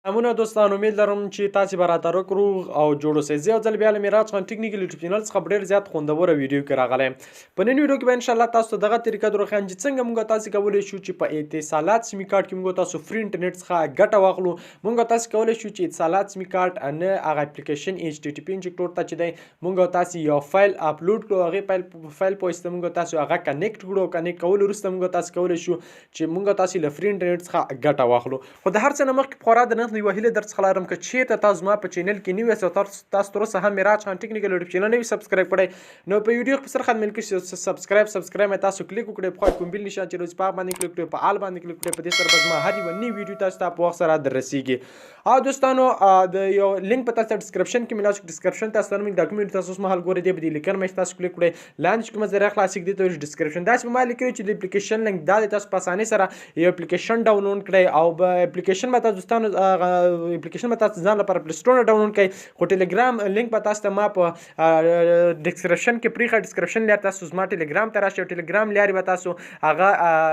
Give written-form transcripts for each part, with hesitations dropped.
همونه دوستان امید لرم چې تاسو به راته روغ او جوړ اوسئ. زه یو ځل بیا له میراج خان ټیکنیکل یوټیوب چینل څخه ډېر زیات خوندوره ویډیو کې راغلی یم. په نن ویډیو کې به انشاءالله تاسو ته دغه طریقه درښیم چې څنګه موږ تاسو کولی شو چې په اتصالات سیمې کارت کې موږ تاسو فری انټرنیټ څخه ګټه واخلو. موږ تاسو کولی شو چې اتصالات سیمې کارت نه هغه اپلیکیشن HTTP انجکټور ته چې دی موږ تاسو یو فایل اپلوډ کړو، هغې فایل په واسطه موږ تاسو هغه کنیکټ کړو. کنیکټ کولو وروسته موږ تاسو کولی شو چې موږ تاسو له فری انټرنیټ څخه ګټه واخلو. خو د هر څه نه مخکې خورا د نن یوه هیله در څخه لرم که چیرته تاسو زما په چینل کې نوي یاست او تاسو تر اوسه هم میراج خان ټیکنیکل یوټیوب چینل نه وي سبسکرایب کړی، نو په ویډیو کې په سر خط ملګري چې سبسکرایب مې تاسو کلیک وکړئ، په خوا کوم بیل نشان چې روز په هغه باندې کلیک کړئ، په آل باندې کلیک کړئ. په دې سره به زما هر یوه نوې ویډیو تاسو ته په وخت سره در رسیږي. او دوستانو د یو لینک په تاسو ډسکرپشن کې ملاو شي، ډسکرپشن تاسو ته دا کوم تاسو اوس مهال ګورئ دی په دې لیکن مې تاسو کلیک کړئ، لاندې چې کومه ذریعه خلاصیږي دې ته ډسکرپشن داسې په ما لیکلي چې د اپلیکیشن لینک دا تاسو په اسانۍ سره یو اپلیکیشن ډاونلوډ کړئ او به اپلیکیشن به تاسو دوستانو اپلیکیشن به تاسو ځان لپاره پلی سټور نه ډاونلوډ کړئ. خو ټیلیګرام لینک به تاسو ته ما په ډسکرپشن کې پریښه، ډسکرپشن لارې تاسو زما ټیلیګرام ته راشئ او ټیلیګرام لارې به تاسو هغه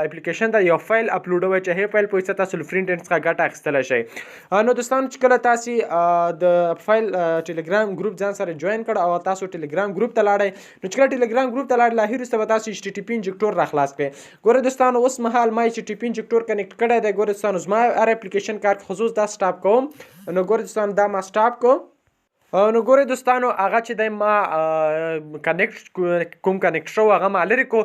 اپلیکیشن ته یو فایل اپلوډوئ چې هغې فایل په واسطه تاسو له فری انټرنټ څخه ګټه اخیستلی شئ. نو دوستانو چې کله تاسو د فایل ټیلیګرام ګروپ ځان سره جوین کړ او تاسو ټیلیګرام ګروپ ته لاړئ، نو چې کله ټیلیګرام ګروپ ته لاړئ له هغې وروسته به تاسو HTTP انجکټور راخلاص کړئ. ګورئ دوستانو اوس مهال ما HTTP انجکټور کنیکټ کړی دی. ګورئ دوستانو زما هر اپلیکیشن کار خصوص دا سټاپ کوم، نو ګورئ دوستانو دا ما سټاپ کوم. نو ګورئ دوستانو هغه چې دی ما کنیکټ شو هغه ما لرې کو.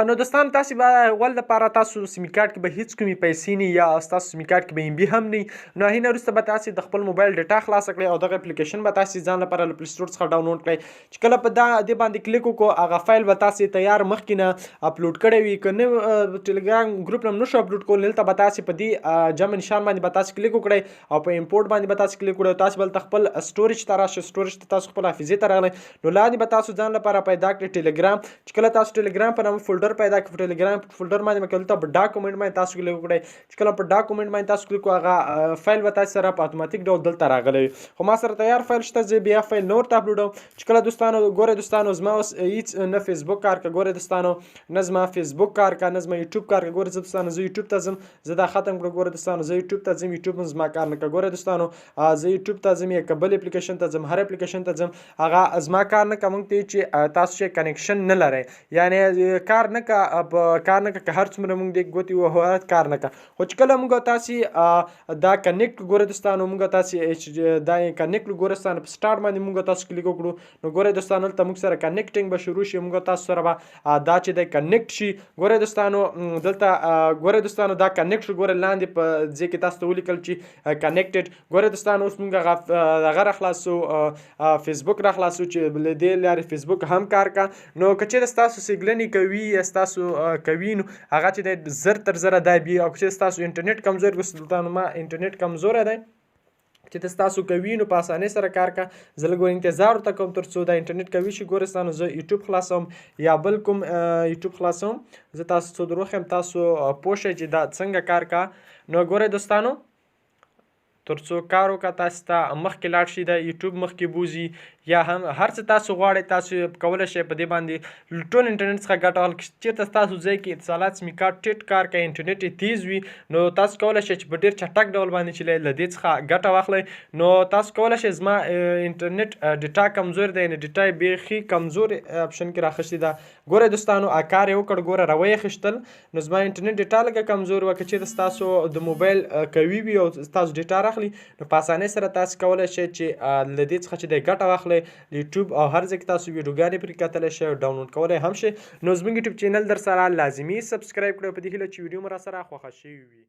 نو دوستانو تاسو به ول دپاره تاسو سیمې کارت کې به هیڅ کومې پیسې نه یا ستاسو سیمې کارت کې به MB هم نه، نو هغې نه وروسته به تاسو د خپل موبایل ډیټا خلاصه کړئ او دغه اپلیکیشن به تاسو ځان لپاره له پلی سټور څخه ډاونلوډ کړئ. چې کله په دې باندې کلیک وکړو هغه فایل به تاسو تیار مخکې نه اپلوډ کړی وي، که نه ټیلیګرام ګروپ نه نشو اپلوډ کولی دلته به تاسو په دې جمع نشان باندې به تاسو کلیک وکړئ او په امپورټ باندې به تاسو کلیک وکړئ او تاسو به هلته خپل سټوریج ته راشئ. سټوریج ته تاسو خپل حافظې ته راغلی، نو لاندې به تاسو ځان لپاره پیدا کړئ ټیلیګرام. چې کله تاسو ټیلیګرام په نامه فولډر پیدا کړئ، په ټیلیګرام فولډر باندې به دلته په ډاکومنټ باندې تاسو کلیک وکړئ. چې کله په ډاکومنټ باندې تاسو کلیک وکړئ هغه فایل به تاسو سره په اتوماتیک ډول دلته راغلی، خو ما سره تیار فایل شته، زه بیا فایل نه ورته اپلوډوم. چې کله دوستانو ګورئ دوستانو زما اوس هیڅ نه فیسبوک کار که، ګورئ دوستانو نه زما فیسبوک کار که، نه زما یوټیوب کار که. ګورئ دوستانو زه یوټیوب ته ځم، زه دا ختم کړم. ګورئ دوستانو زه یوټیوب ته ځم، یوټیوب هم زما کار نه که. ګورئ دوستانو زه یوټیوب ته ځم یا که بل اپلیکیشن ته ځم، هر اپلیکیشن ته ځم هغه زما کار نه که. موږ ته چې تاسو چې کنیکشن نه لرئ یعنې کار نه که هر څومره موږ دې ګوتې ووهو کار نه که. خو چې کله موږ تاسې دا کنیکټ ګورئ دوستانو موږ تاسې دا کنیکټ ګورئ دوستانو په سټارټ باندې موږ تاسو کلیک وکړو، نو ګورئ دوستانو هلته موږ سره کنیکټینګ به شروع شي، موږ تاسو سره به دا چې دی کنیکټ شي. ګورئ دوستانو دلته ګورئ دوستانو دا کنیکټ شو. ګورئ لاندې په ځای کې تاسو ته ولیکل چې کنیکټډ. ګورئ دوستانو اوس موږ هغه راخلاصو فیسبوک راخلاصو چې له دې لارې فیسبوک هم کار کا. نو که چېرې ستاسو سیګنلې کوي یا ستاسو کوي نو هغه چې دی زر تر زره دی بي، او که چېرې ستاسو انټرنیټ کمزوری دوستانو ما انټرنیټ کمزوری دی چې تاسو کوي نو په اسانۍ سره کار کا. زه لږ انتظار ورته کوم تر څو دا انټرنیټ کوي شي. ګورئ دوستانو زه یوټیوب خلاصوم یا بل کوم یوټیوب خلاصوم، زه تاسو څه در وښیم تاسو پوه شئ چې دا څنګه کار کا. نو ګورئ دوستانو تر څو کار وکړه تاسو ته مخکې لاړ شي، د یوټیوب مخکې بوځي یا هم هر څه تاسو غواړئ تاسو کولی شئ په دې باندې ټول انټرنیټ څخه ګټه واخلئ. چېرته ستاسو ځای کې اتصالات سیمې کارت ټیټ کار کوي، انټرنیټ یې تیز وي، نو تاسو کولی شئ چې په ډېر چټک ډول باندې چې له دې څخه ګټه واخلئ. نو تاسو کولی شئ زما انټرنیټ ډیټا کمزور دی، یعنې ډیټا یې بیخي کمزور اپشن کې راخیستې ده. ګورئ دوستانو کار یې وکړ، ګوره روی یې خیشتل، نو زما انټرنیټ ډیټا لږه کمزور وه. که چېرته ستاسو د موبایل قوي وي او ستاسو ډیټا راخلي نو په اسانۍ سره تاسو کولی شئ چې له دې څخه چې دی ګټه واخلئ. یوټیوب او هر ځای کې تاسو ویډیوګانې پرې کتلی شئ او ډاونلوډ کولی هم شئ. نو زموږ یوټیوب چینل در سره لازمي سبسکرایب کړئ په دې هیله چې ویډیو مو را سره خوښه شوي وي.